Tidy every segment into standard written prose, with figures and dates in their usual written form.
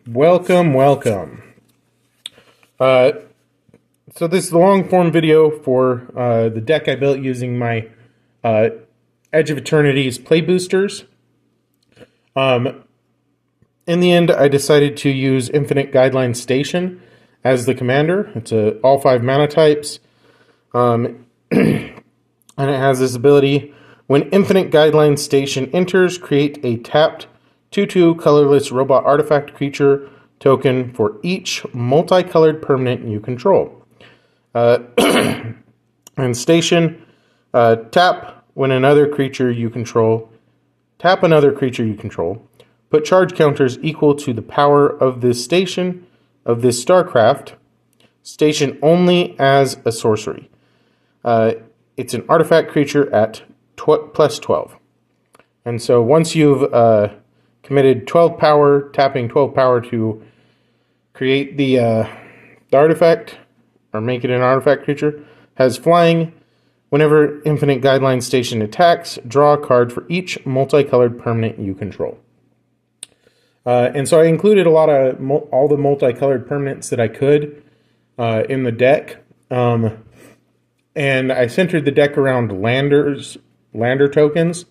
Welcome. Uh, so this is the long form video for the deck I built using my Edge of Eternities play boosters. In the end, I decided to use Infinite Guideline Station as the commander. It's all 5 mana types, and it has this ability: when Infinite Guideline Station enters, create a tapped 2/2 colorless robot artifact creature token for each multicolored permanent you control. And Station, tap another creature you control. Put charge counters equal to the power of this station, of this StarCraft. Station only as a sorcery. It's an artifact creature at plus 12. And so once you've committed 12 power, tapping 12 power to create the artifact, or make it an artifact creature, has flying. Whenever Infinite Guideline Station attacks, draw a card for each multicolored permanent you control. And so I included all the multicolored permanents that I could in the deck. And I centered the deck around lander tokens.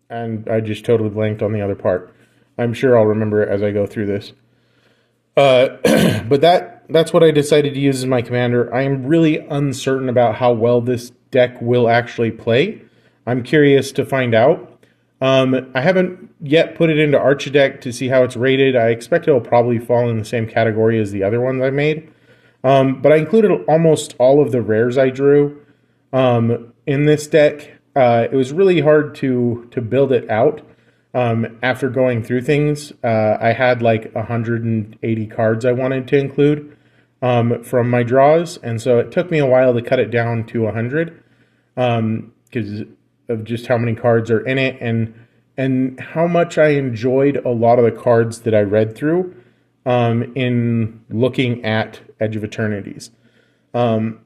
And I just totally blanked on the other part. I'm sure I'll remember it as I go through this. But that's what I decided to use as my commander. I am really uncertain about how well this deck will actually play. I'm curious to find out. I haven't yet put it into Archideck to see how it's rated. I expect it'll probably fall in the same category as the other ones I made. But I included almost all of the rares I drew in this deck. It was really hard to build it out. After going through things, I had like 180 cards I wanted to include from my draws, and so it took me a while to cut it down to 100 because of just how many cards are in it and how much I enjoyed a lot of the cards that I read through in looking at Edge of Eternities. I'm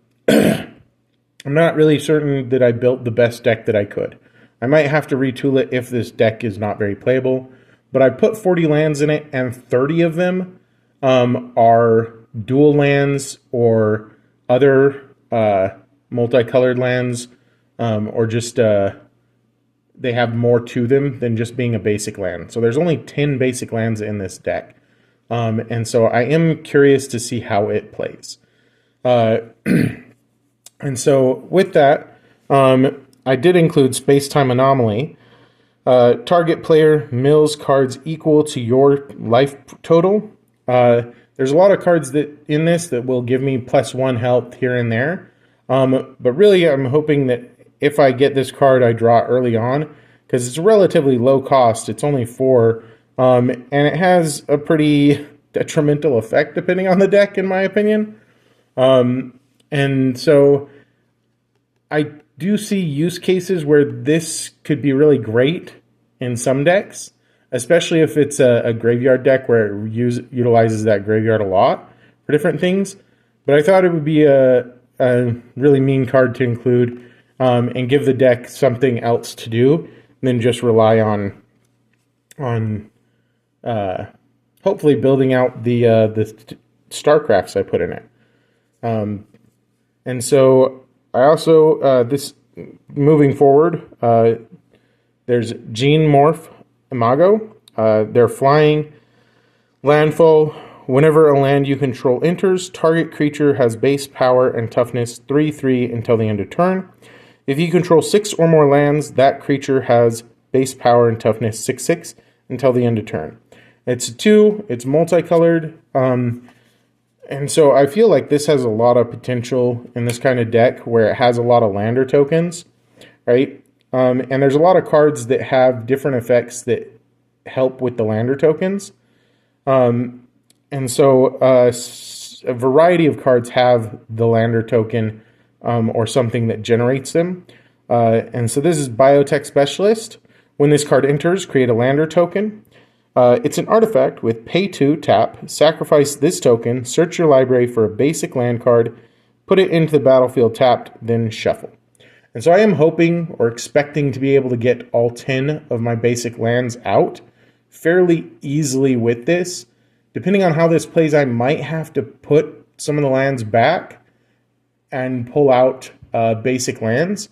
not really certain that I built the best deck that I could. I might have to retool it if this deck is not very playable, but I put 40 lands in it, and 30 of them are dual lands or other multicolored lands, or just they have more to them than just being a basic land. So there's only 10 basic lands in this deck, and so I am curious to see how it plays. And so with that, I did include Space-Time Anomaly. Target player mills cards equal to your life total. There's a lot of cards in this that will give me +1 health here and there. But really, I'm hoping that if I get this card, I draw early on, because it's relatively low cost. It's only 4, and it has a pretty detrimental effect depending on the deck, in my opinion. And so I do see use cases where this could be really great in some decks, especially if it's a graveyard deck where it utilizes that graveyard a lot for different things. But I thought it would be a really mean card to include and give the deck something else to do than just rely on hopefully building out the StarCrafts I put in it. And so I also, moving forward, there's Gene Morph Imago. They're flying. Landfall. Whenever a land you control enters, target creature has base power and toughness 3/3 until the end of turn. If you control 6 or more lands, that creature has base power and toughness 6/6 until the end of turn. It's 2. It's multicolored. And so I feel like this has a lot of potential in this kind of deck where it has a lot of lander tokens, right? And there's a lot of cards that have different effects that help with the lander tokens. And so a variety of cards have the lander token or something that generates them. And so this is Biotech Specialist. When this card enters, create a lander token. It's an artifact with pay 2, tap, sacrifice this token, search your library for a basic land card, put it into the battlefield tapped, then shuffle. And so I am hoping or expecting to be able to get all 10 of my basic lands out fairly easily with this. Depending on how this plays, I might have to put some of the lands back and pull out basic lands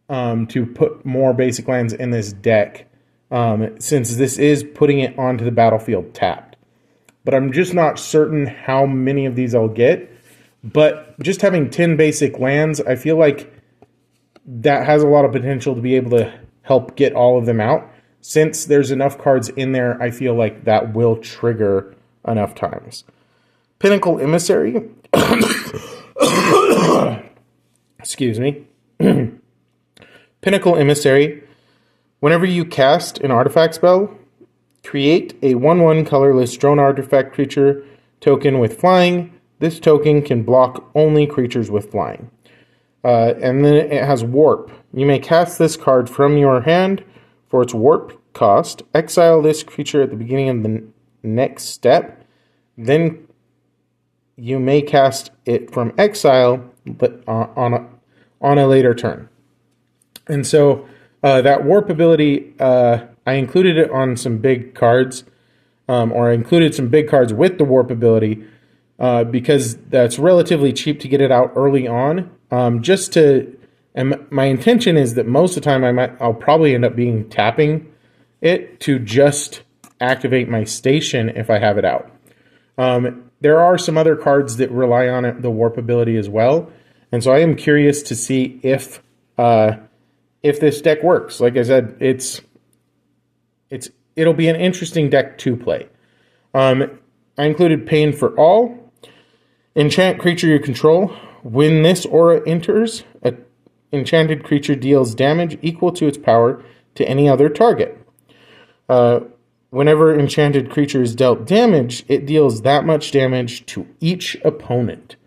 to put more basic lands in this deck, since this is putting it onto the battlefield tapped. But I'm just not certain how many of these I'll get. But just having 10 basic lands, I feel like that has a lot of potential to be able to help get all of them out. Since there's enough cards in there, I feel like that will trigger enough times. Pinnacle Emissary. Excuse me. Pinnacle Emissary. Whenever you cast an artifact spell, create a 1/1 colorless drone artifact creature token with flying. This token can block only creatures with flying. And then it has Warp. You may cast this card from your hand for its Warp cost. Exile this creature at the beginning of the next step. Then you may cast it from exile, but on a later turn. And so that Warp ability, I included it on some big cards, or I included some big cards with the Warp ability, because that's relatively cheap to get it out early on. And my intention is that most of the time I'll probably end up tapping it to just activate my station if I have it out. There are some other cards that rely on the Warp ability as well, and so I am curious to see if this deck works. Like I said, it'll be an interesting deck to play. I included Pain for All. Enchant creature you control. When this aura enters, an enchanted creature deals damage equal to its power to any other target. Whenever enchanted creature is dealt damage, it deals that much damage to each opponent.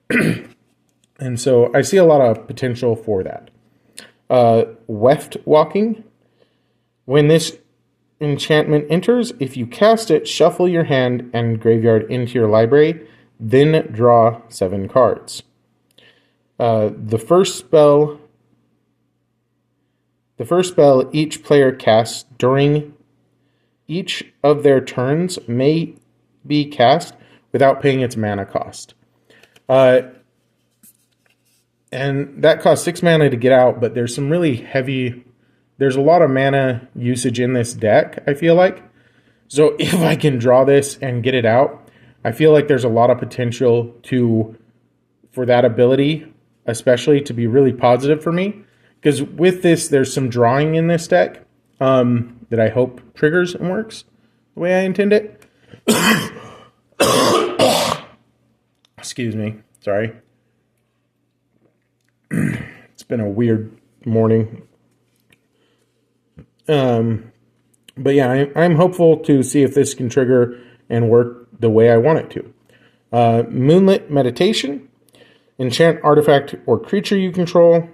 And so I see a lot of potential for that. Weft Walking. When this enchantment enters, if you cast it, shuffle your hand and graveyard into your library, then draw 7 cards. The first spell each player casts during each of their turns may be cast without paying its mana cost. And that costs 6 mana to get out, but there's a lot of mana usage in this deck, I feel like. So if I can draw this and get it out, I feel like there's a lot of potential for that ability, especially to be really positive for me. Because with this, there's some drawing in this deck that I hope triggers and works the way I intend it. Excuse me. Sorry. It's been a weird morning. But yeah, I'm hopeful to see if this can trigger and work the way I want it to. Moonlit Meditation. Enchant artifact or creature you control.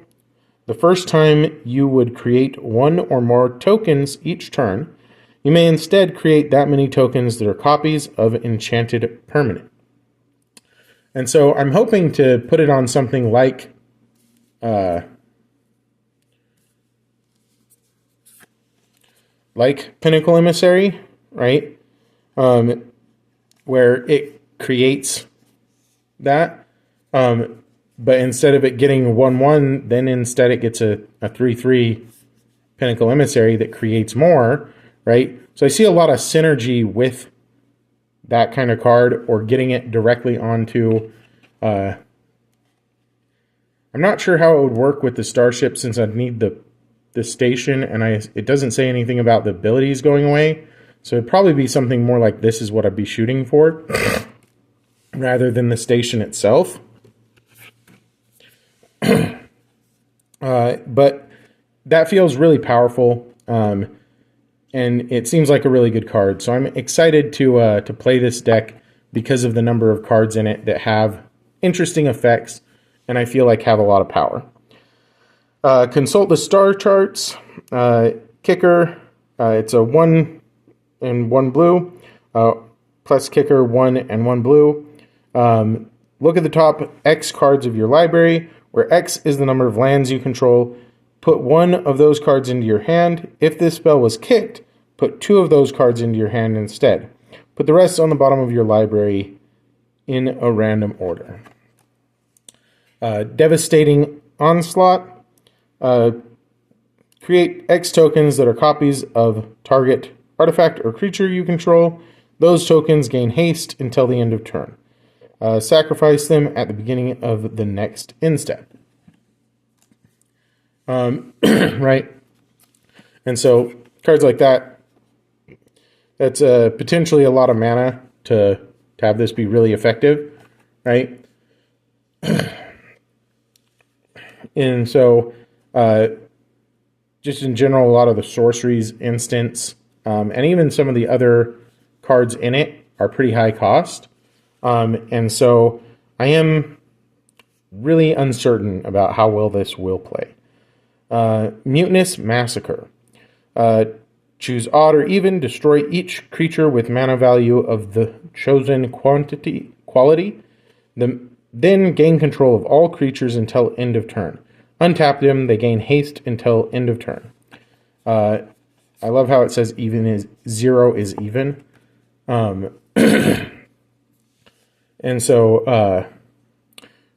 The first time you would create 1 or more tokens each turn, you may instead create that many tokens that are copies of enchanted permanent. And so I'm hoping to put it on something like Pinnacle Emissary, right? Where it creates that. But instead of it getting 1/1, then instead it gets a 3/3 Pinnacle Emissary that creates more, right? So I see a lot of synergy with that kind of card, or getting it directly onto... I'm not sure how it would work with the Starship, since I'd need the station, and it doesn't say anything about the abilities going away. So it'd probably be something more like this is what I'd be shooting for, rather than the station itself. But that feels really powerful, and it seems like a really good card. So I'm excited to play this deck because of the number of cards in it that have interesting effects, and I feel like have a lot of power. Consult the star charts. Kicker. It's a 1 and 1 blue. Plus kicker 1 and 1 blue. look at the top X cards of your library, where X is the number of lands you control. Put one of those cards into your hand. If this spell was kicked, put two of those cards into your hand instead. Put the rest on the bottom of your library in a random order. Devastating Onslaught. Create X tokens that are copies of target artifact or creature you control. Those tokens gain haste until the end of turn. Sacrifice them at the beginning of the next end step. Right? And so cards like that, that's potentially a lot of mana to have this be really effective, right? And so just in general, a lot of the sorceries, instants, and even some of the other cards in it are pretty high cost. And so I am really uncertain about how well this will play. Mutinous Massacre. Choose odd or even. Destroy each creature with mana value of the chosen quality. Then gain control of all creatures until end of turn. Untap them. They gain haste until end of turn. I love how it says even is 0 is even. And so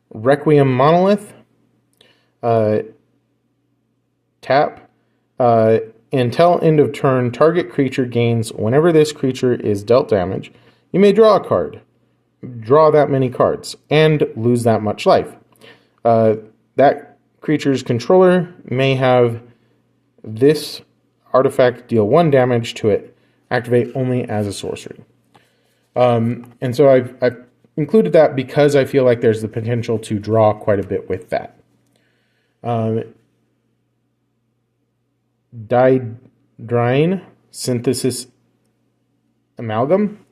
Requiem Monolith. Tap. Until end of turn, target creature gains whenever this creature is dealt damage. You may draw a card. Draw that many cards. And lose that much life. That creature's controller may have this artifact deal 1 damage to it. Activate only as a sorcery. And so I've included that because I feel like there's the potential to draw quite a bit with that. Dydrine Synthesis Amalgam.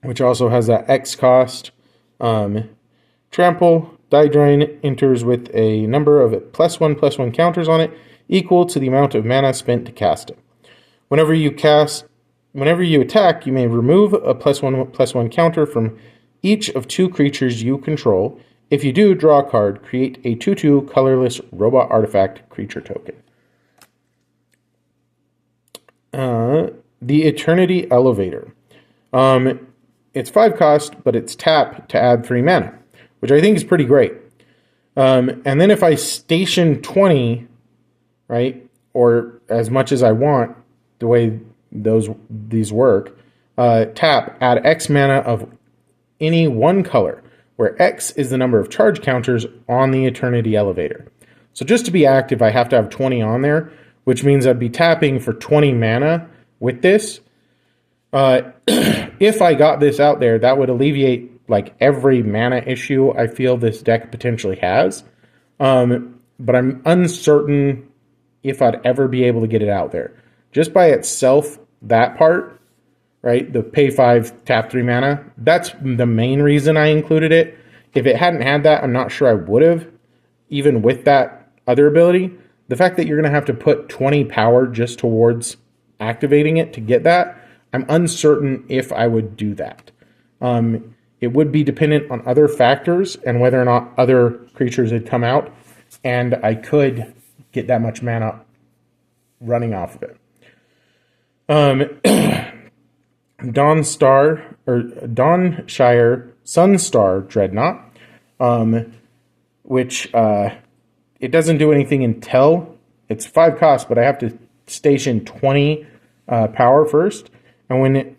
Which also has that X cost. Trample. Dydrine enters with a number of +1/+1 counters on it, equal to the amount of mana spent to cast it. Whenever you attack, you may remove a +1/+1 counter from each of 2 creatures you control. If you do, draw a card. Create a 2/2 colorless robot artifact creature token. The Eternity Elevator. It's 5 cost, but it's tap to add 3 mana, which I think is pretty great. And then if I station 20, right, or as much as I want, the way these work, tap, add X mana of any one color, where X is the number of charge counters on the Eternity Elevator. So just to be active, I have to have 20 on there, which means I'd be tapping for 20 mana with this. If I got this out there, that would alleviate like every mana issue I feel this deck potentially has. But I'm uncertain if I'd ever be able to get it out there. Just by itself, that part, right? The pay 5, tap 3 mana. That's the main reason I included it. If it hadn't had that, I'm not sure I would have, even with that other ability. The fact that you're going to have to put 20 power just towards activating it to get that, I'm uncertain if I would do that. It would be dependent on other factors and whether or not other creatures had come out, and I could get that much mana running off of it. Dawnshire Sunstar Dreadnought, which it doesn't do anything until it's 5 cost, but I have to station 20 power first. And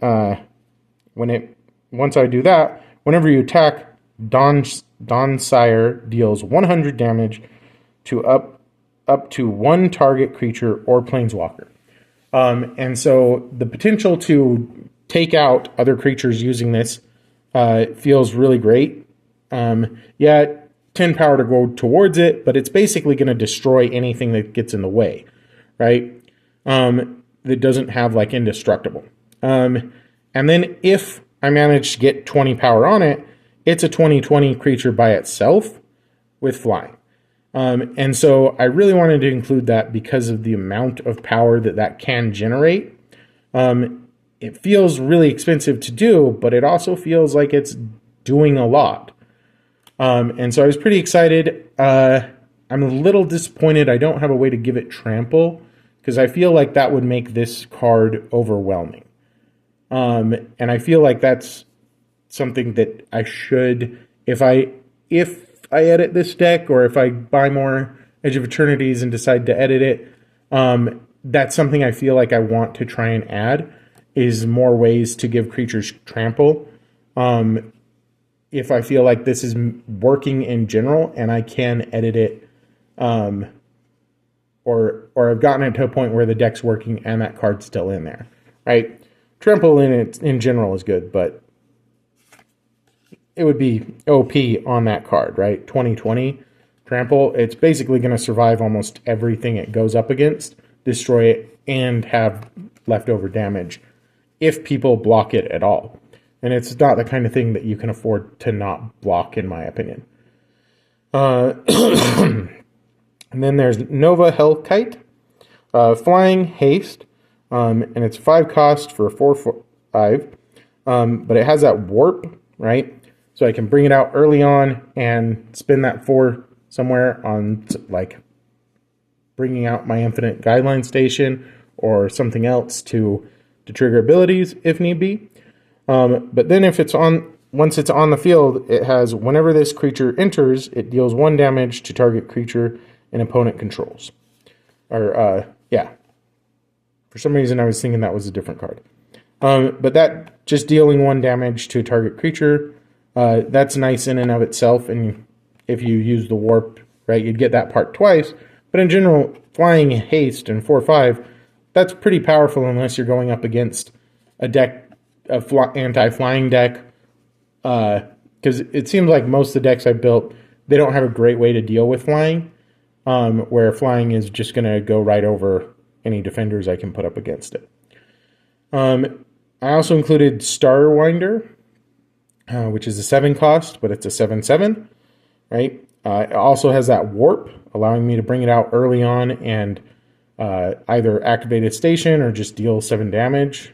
once I do that, whenever you attack, Dawnshire deals 100 damage to up to 1 target creature or planeswalker. And so the potential to take out other creatures using this feels really great. 10 power to go towards it, but it's basically going to destroy anything that gets in the way, right? That doesn't have like indestructible. And then if I manage to get 20 power on it, it's a 20/20 creature by itself with flying. And so I really wanted to include that because of the amount of power that can generate. it feels really expensive to do, but it also feels like it's doing a lot. And so I was pretty excited. I'm a little disappointed I don't have a way to give it trample, because I feel like that would make this card overwhelming. And I feel like that's something that I should, if I edit this deck, or if I buy more Edge of Eternities and decide to edit it, that's something I feel like I want to try and add, is more ways to give creatures trample. If I feel like this is working in general and I can edit it, or I've gotten it to a point where the deck's working and that card's still in there, right? Trample in general is good, but it would be OP on that card, right? 2020 trample, it's basically going to survive almost everything it goes up against, destroy it, and have leftover damage if people block it at all. And it's not the kind of thing that you can afford to not block, in my opinion. And then there's Nova Hellkite, flying haste, and it's 5 cost for a 4/5, but it has that warp, right? So I can bring it out early on and spend that 4 somewhere on, like, bringing out my Infinite Guideline Station or something else to trigger abilities if need be. But then if it's on, once it's on the field, it has, whenever this creature enters, it deals 1 damage to target creature an opponent controls. Or, yeah. For some reason I was thinking that was a different card. But that, just dealing 1 damage to a target creature, that's nice in and of itself, and if you use the warp, right, you'd get that part twice. But in general, flying haste and 4/5, that's pretty powerful unless you're going up against a deck, anti-flying deck, because it seems like most of the decks I've built, they don't have a great way to deal with flying, where flying is just going to go right over any defenders I can put up against it. I also included Starwinder, which is a 7 cost, but it's a 7/7, right? It also has that warp, allowing me to bring it out early on and either activate a station or just deal 7 damage.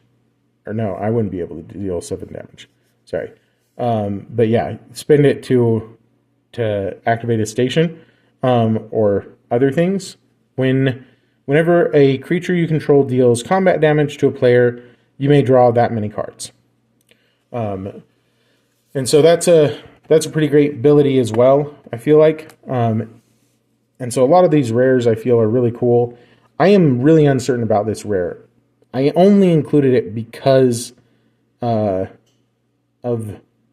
Or no, I wouldn't be able to deal 7 damage. Sorry. But yeah, spend it to activate a station, or other things. Whenever a creature you control deals combat damage to a player, you may draw that many cards. And so that's a pretty great ability as well, I feel like. And so a lot of these rares I feel are really cool. I am really uncertain about this rare. I only included it because of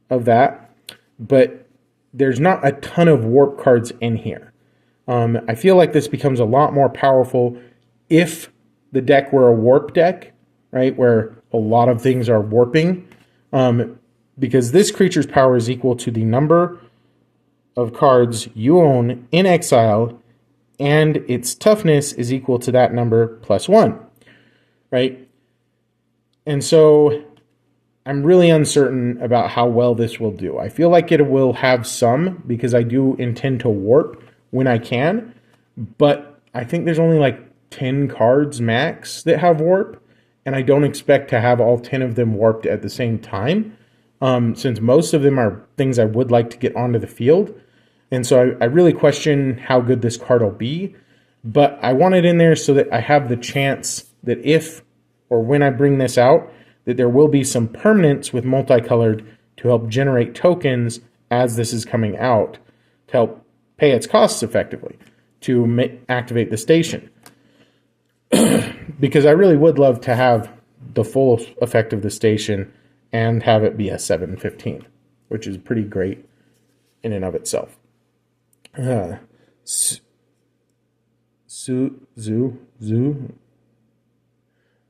that, but there's not a ton of warp cards in here. I feel like this becomes a lot more powerful if the deck were a warp deck, right, where a lot of things are warping, because this creature's power is equal to the number of cards you own in exile, and its toughness is equal to that number plus 1, right? And so I'm really uncertain about how well this will do. I feel like it will have some, because I do intend to warp when I can, but I think there's only like 10 cards max that have warp, and I don't expect to have all 10 of them warped at the same time, since most of them are things I would like to get onto the field. And so I really question how good this card will be, but I want it in there so that I have the chance that if or when I bring this out, that there will be some permanents with multicolored to help generate tokens as this is coming out, to help pay its costs effectively, to activate the station. Because I really would love to have the full effect of the station and have it be a 7/15, which is pretty great in and of itself. I'm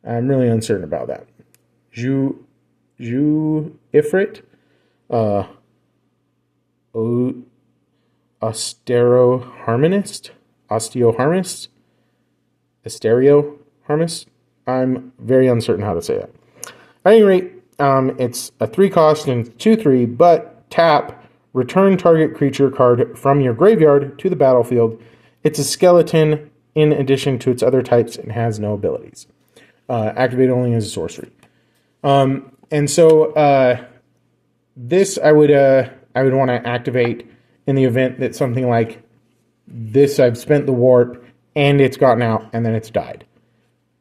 really uncertain about that. Ifrit, Astereoharmist. I'm very uncertain how to say that. At any rate, it's a 3 cost and 2/3, but tap, return target creature card from your graveyard to the battlefield. It's a skeleton in addition to its other types and has no abilities. Activate only as a sorcery. And so this I would want to activate in the event that something like this, I've spent the warp and it's gotten out and then it's died.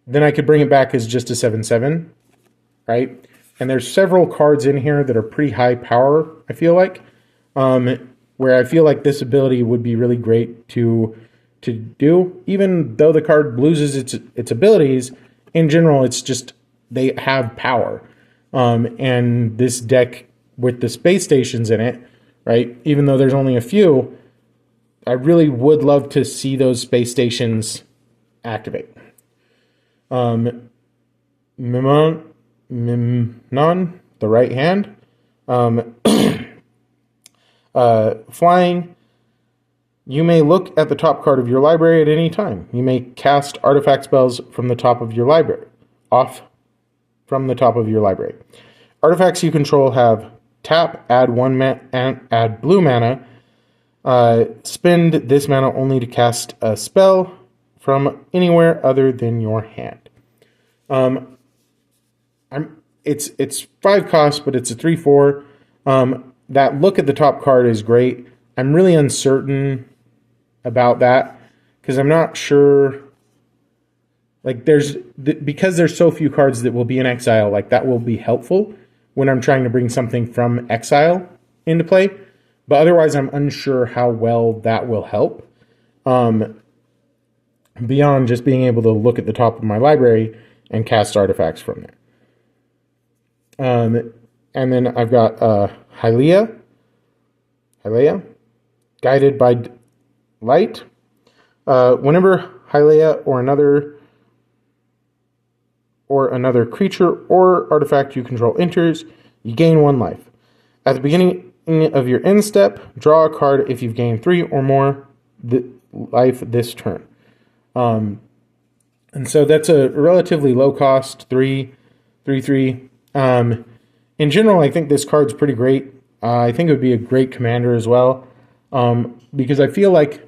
Then I could bring it back as just a 7/7, right? And there's several cards in here that are pretty high power, I feel like, where I feel like this ability would be really great to do. Even though the card loses its abilities, in general, it's just they have power. And this deck with the space stations in it, right? Even though there's only a few, I really would love to see those space stations activate. Mimnon, the right hand. Flying. You may look at the top card of your library at any time. You may cast artifact spells from the top of your library. From the top of your library. Artifacts you control have tap, add add blue mana. Spend this mana only to cast a spell from anywhere other than your hand. It's 5 costs, but it's a 3/4. That look at the top card is great. I'm really uncertain about that because I'm not sure. Like because there's so few cards that will be in exile, like that will be helpful when I'm trying to bring something from exile into play. But otherwise, I'm unsure how well that will help. Beyond just being able to look at the top of my library and cast artifacts from there. And then I've got Hylia, guided by light. Whenever Hylia or another creature or artifact you control enters, you gain 1 life. At the beginning of your end step, draw a card if you've gained 3 or more life this turn. And so that's a relatively low cost, 3/3. In general, I think this card's pretty great. I think it would be a great commander as well, because I feel like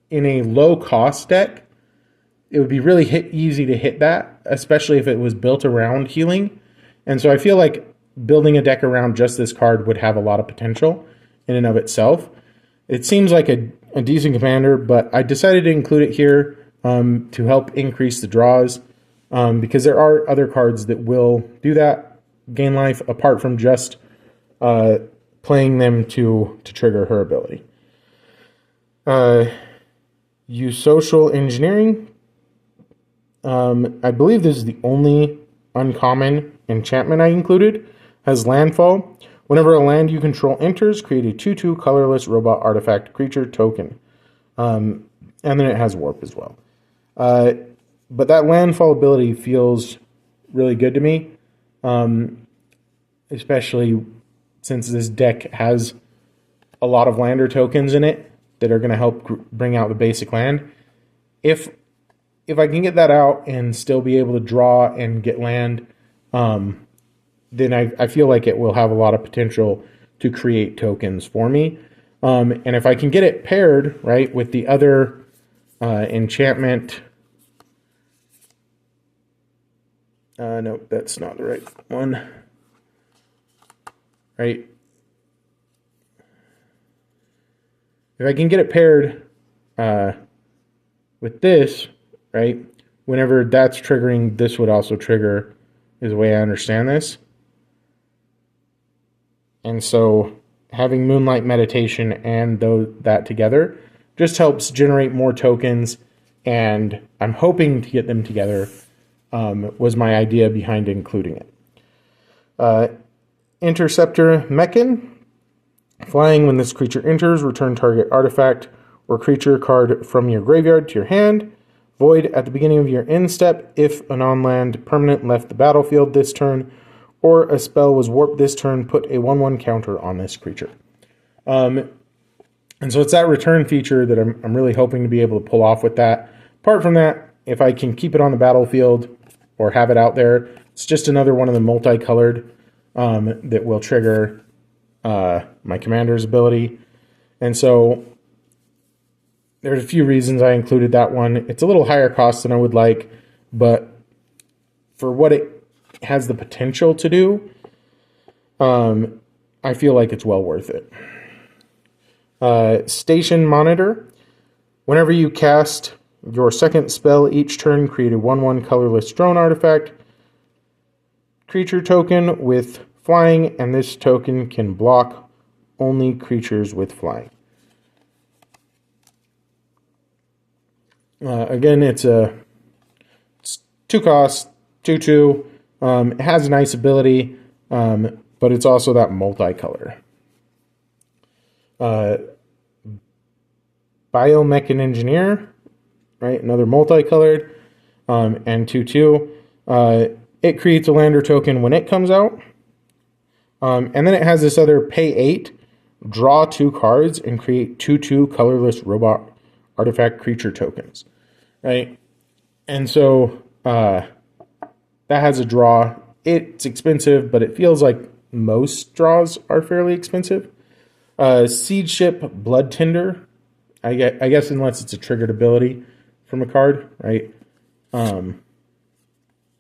in a low cost deck, it would be really easy to hit that, especially if it was built around healing. And so I feel like building a deck around just this card would have a lot of potential in and of itself. It seems like a decent commander, but I decided to include it here to help increase the draws, because there are other cards that will do that, gain life, apart from just playing them to trigger her ability. Use social engineering. I believe this is the only uncommon enchantment I included. Has landfall. Whenever a land you control enters, create a 2/2 colorless robot artifact creature token. And then it has warp as well. But that landfall ability feels really good to me. Especially since this deck has a lot of lander tokens in it that are going to help bring out the basic land. If I can get that out and still be able to draw and get land, then I feel like it will have a lot of potential to create tokens for me. And if I can get it paired, right, with the other enchantment... no, that's not the right one. Right? If I can get it paired with this, right, whenever that's triggering, this would also trigger, is the way I understand this. And so having Moonlight Meditation and that together just helps generate more tokens, and I'm hoping to get them together, was my idea behind including it. Interceptor Mechan. Flying, when this creature enters, return target artifact or creature card from your graveyard to your hand. Void at the beginning of your end step if a non-land permanent left the battlefield this turn, or a spell was warped this turn, put a 1/1 counter on this creature. And so it's that return feature that I'm really hoping to be able to pull off with that. Apart from that, if I can keep it on the battlefield or have it out there, it's just another one of the multicolored that will trigger my commander's ability. And so there's a few reasons I included that one. It's a little higher cost than I would like, but for what it has the potential to do, I feel like it's well worth it. Station Monitor. Whenever you cast your second spell each turn, create a 1/1 colorless drone artifact creature token with flying, and this token can block only creatures with flying. Again, it's 2 costs, 2/2. It has a nice ability, but it's also that multicolor. Biomechan Engineer, right? Another multicolored, and 2/2. It creates a lander token when it comes out. And then it has this other pay 8, draw 2 cards, and create 2/2 colorless robot artifact creature tokens, right? And so that has a draw. It's expensive, but it feels like most draws are fairly expensive. Siege Ship Blood Tender. I guess unless it's a triggered ability from a card, right? Then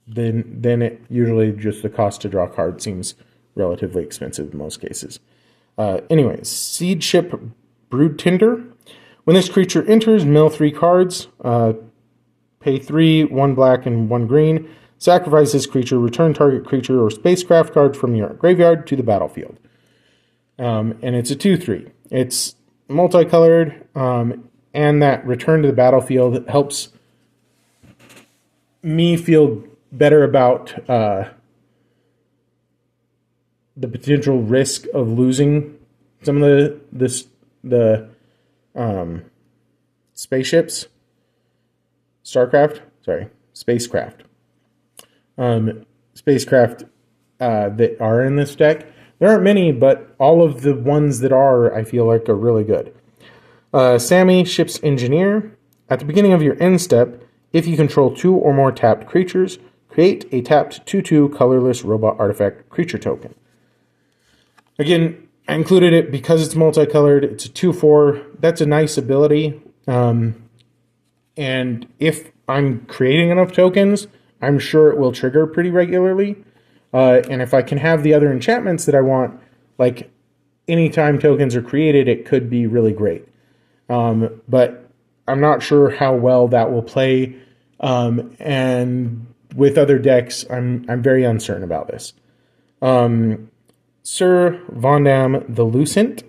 it usually just the cost to draw a card seems relatively expensive in most cases. Anyways, Siege Ship Brood Tender. When this creature enters, mill 3 cards, pay 3, 1 black and 1 green. Sacrifice this creature, return target creature or spacecraft card from your graveyard to the battlefield. And it's a 2/3. It's multicolored, and that return to the battlefield helps me feel better about the potential risk of losing some of the spaceships, spacecraft that are in this deck. There aren't many, but all of the ones that are, I feel like, are really good. Sammy, Ship's Engineer. At the beginning of your end step, if you control 2 or more tapped creatures, create a tapped 2/2 colorless robot artifact creature token. Again, I included it because it's multicolored. It's a 2/4. That's a nice ability. And if I'm creating enough tokens, I'm sure it will trigger pretty regularly. And if I can have the other enchantments that I want, like anytime tokens are created, it could be really great. But I'm not sure how well that will play. And with other decks, I'm very uncertain about this. Sir Vondam the Lucent.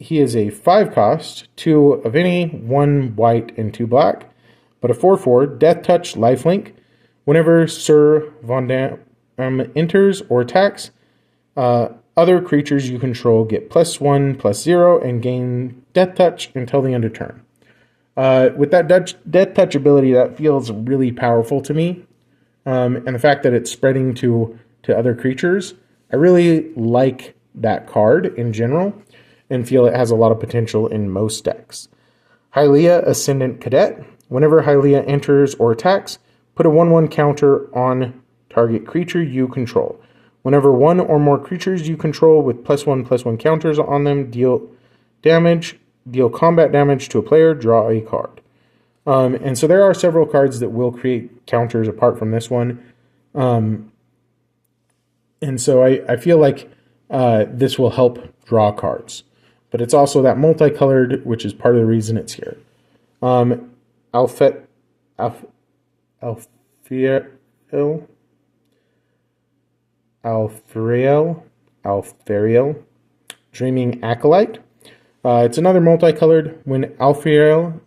He is a 5 cost, 2 of any, 1 white and 2 black, but a 4/4 Death Touch Lifelink. Whenever Sir Vondam enters or attacks, other creatures you control get +1/+0 and gain Death Touch until the end of turn. With that Death Touch ability, that feels really powerful to me. And the fact that it's spreading to other creatures, I really like that card in general and feel it has a lot of potential in most decks. Hylia Ascendant Cadet. Whenever Hylia enters or attacks, put a 1/1 counter on target creature you control. Whenever 1 or more creatures you control with +1/+1 counters on them deal combat damage to a player, draw a card. And so there are several cards that will create counters apart from this one. And so I feel like this will help draw cards. But it's also that multicolored, which is part of the reason it's here. Alfariel, Dreaming Acolyte. It's another multicolored. When Alfariel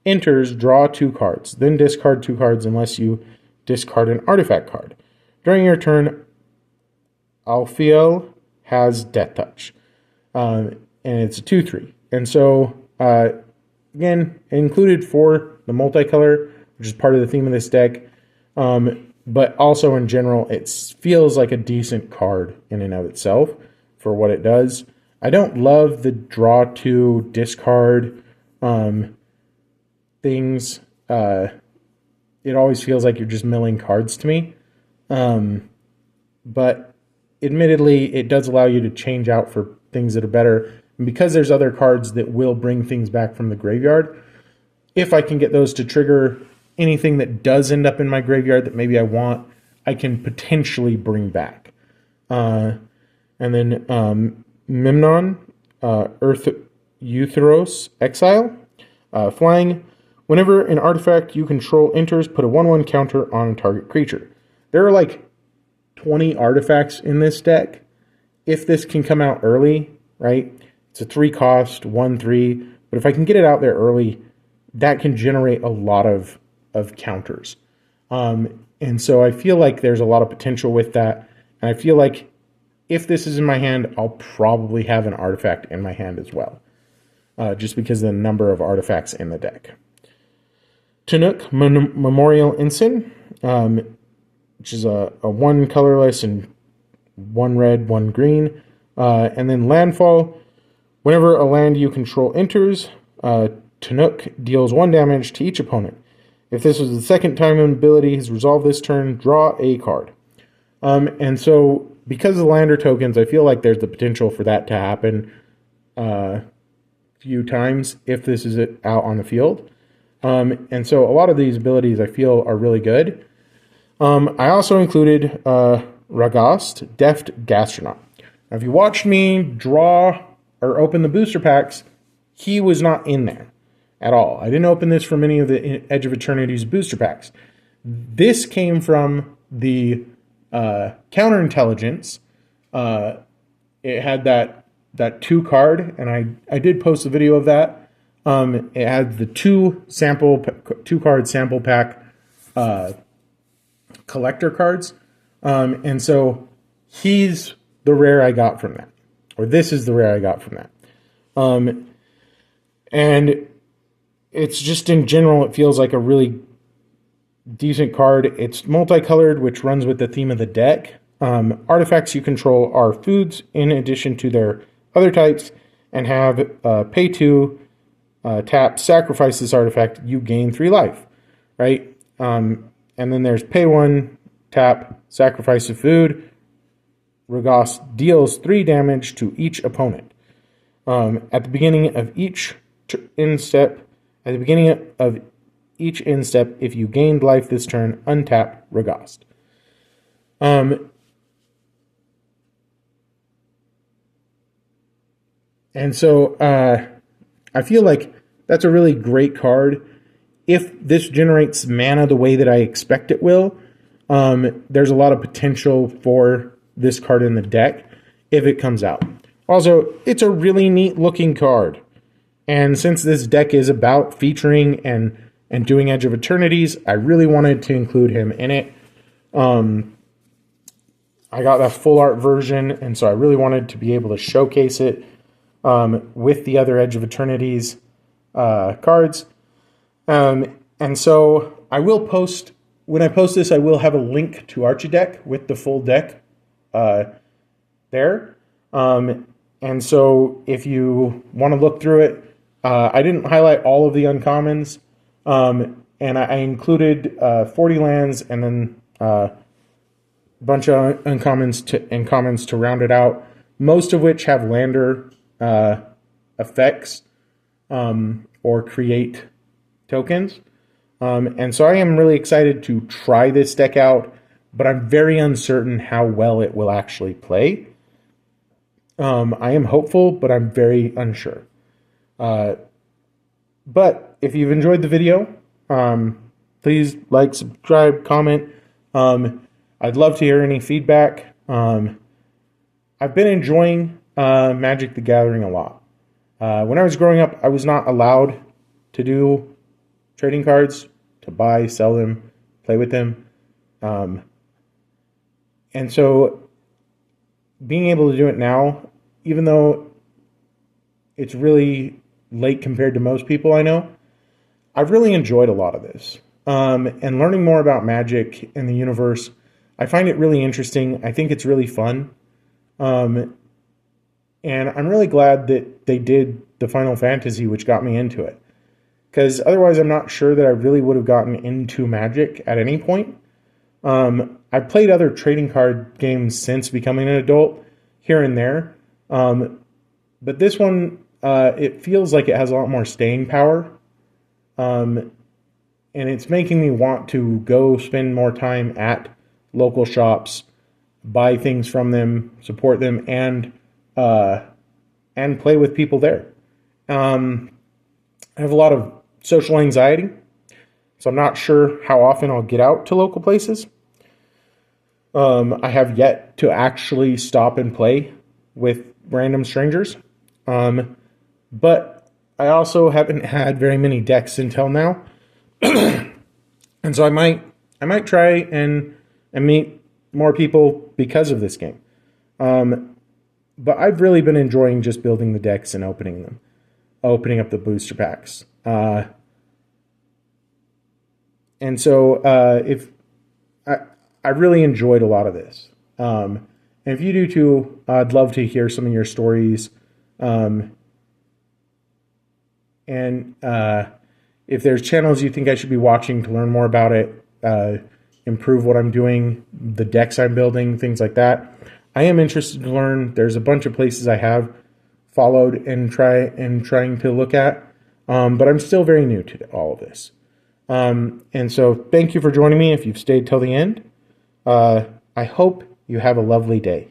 enters, draw 2 cards. Then discard 2 cards unless you discard an artifact card. During your turn, Alfariel has Death Touch. And it's a 2/3. And so, again, included for the multicolor, which is part of the theme of this deck. But also in general, it feels like a decent card in and of itself for what it does. I don't love the draw to discard things. It always feels like you're just milling cards to me. But admittedly, it does allow you to change out for things that are better. And because there's other cards that will bring things back from the graveyard, if I can get those to trigger anything that does end up in my graveyard that maybe I want, I can potentially bring back. And then Memnon, Earth Eutheros, Exile. Flying. Whenever an artifact you control enters, put a 1/1 counter on a target creature. There are like 20 artifacts in this deck. If this can come out early, right? It's a 3 cost, 1/3. But if I can get it out there early, that can generate a lot of counters. And so I feel like there's a lot of potential with that. And I feel like if this is in my hand, I'll probably have an artifact in my hand as well. Just because of the number of artifacts in the deck. Tanook Memorial Ensign, which is a 1 colorless and 1 red, 1 green. And then Landfall. Whenever a land you control enters, Tanook deals 1 damage to each opponent. If this was the second time an ability has resolved this turn, draw a card. And so, because of the lander tokens, I feel like there's the potential for that to happen a few times if this is out on the field. And so, a lot of these abilities I feel are really good. I also included Ragast, Deft Gastronaut. Now, if you watched me draw or open the booster packs, he was not in there at all. I didn't open this from any of the Edge of Eternities booster packs. This came from the counterintelligence. It had that 2 card, and I did post a video of that. It had the 2 card sample pack collector cards. And so he's the rare I got from that. Or this is the rare I got from that. And it's just in general, it feels like a really decent card. It's multicolored, which runs with the theme of the deck. Artifacts you control are foods in addition to their other types, and have pay 2, tap, sacrifice this artifact, you gain 3 life, right? And then there's pay 1, tap, sacrifice a food. Ragast deals 3 damage to each opponent. At the beginning of each instep, if you gained life this turn, untap Ragast. And so I feel like that's a really great card. If this generates mana the way that I expect it will, there's a lot of potential for this card in the deck if it comes out. Also, it's a really neat looking card. And since this deck is about featuring and doing Edge of Eternities, I really wanted to include him in it. I got that full art version, and so I really wanted to be able to showcase it with the other Edge of Eternities cards. And so I will post, when I post this, I will have a link to Archideck with the full deck there. And so if you want to look through it, I didn't highlight all of the uncommons, and I included 40 lands and then a bunch of uncommons and commons to round it out, most of which have lander effects or create tokens. And so I am really excited to try this deck out, but I'm very uncertain how well it will actually play. I am hopeful, but I'm very unsure. But if you've enjoyed the video, please like, subscribe, comment. I'd love to hear any feedback. I've been enjoying Magic the Gathering a lot. When I was growing up, I was not allowed to do trading cards, to buy, sell them, play with them. And so being able to do it now, even though it's really late compared to most people I know, I've really enjoyed a lot of this. And learning more about Magic and the universe, I find it really interesting. I think it's really fun. And I'm really glad that they did the Final Fantasy, which got me into it. Because otherwise I'm not sure that I really would have gotten into Magic at any point. I've played other trading card games since becoming an adult, here and there. But this one, it feels like it has a lot more staying power. And and it's making me want to go spend more time at local shops, buy things from them, support them, and play with people there. I have a lot of social anxiety, so I'm not sure how often I'll get out to local places. I have yet to actually stop and play with random strangers. But I also haven't had very many decks until now. And so I might try and meet more people because of this game. But I've really been enjoying just building the decks and opening up the booster packs. And so if I really enjoyed a lot of this. And if you do too, I'd love to hear some of your stories. And if there's channels you think I should be watching to learn more about it, improve what I'm doing, the decks I'm building, things like that, I am interested to learn. There's a bunch of places I have followed and trying to look at, but I'm still very new to all of this. And so thank you for joining me if you've stayed till the end. I hope you have a lovely day.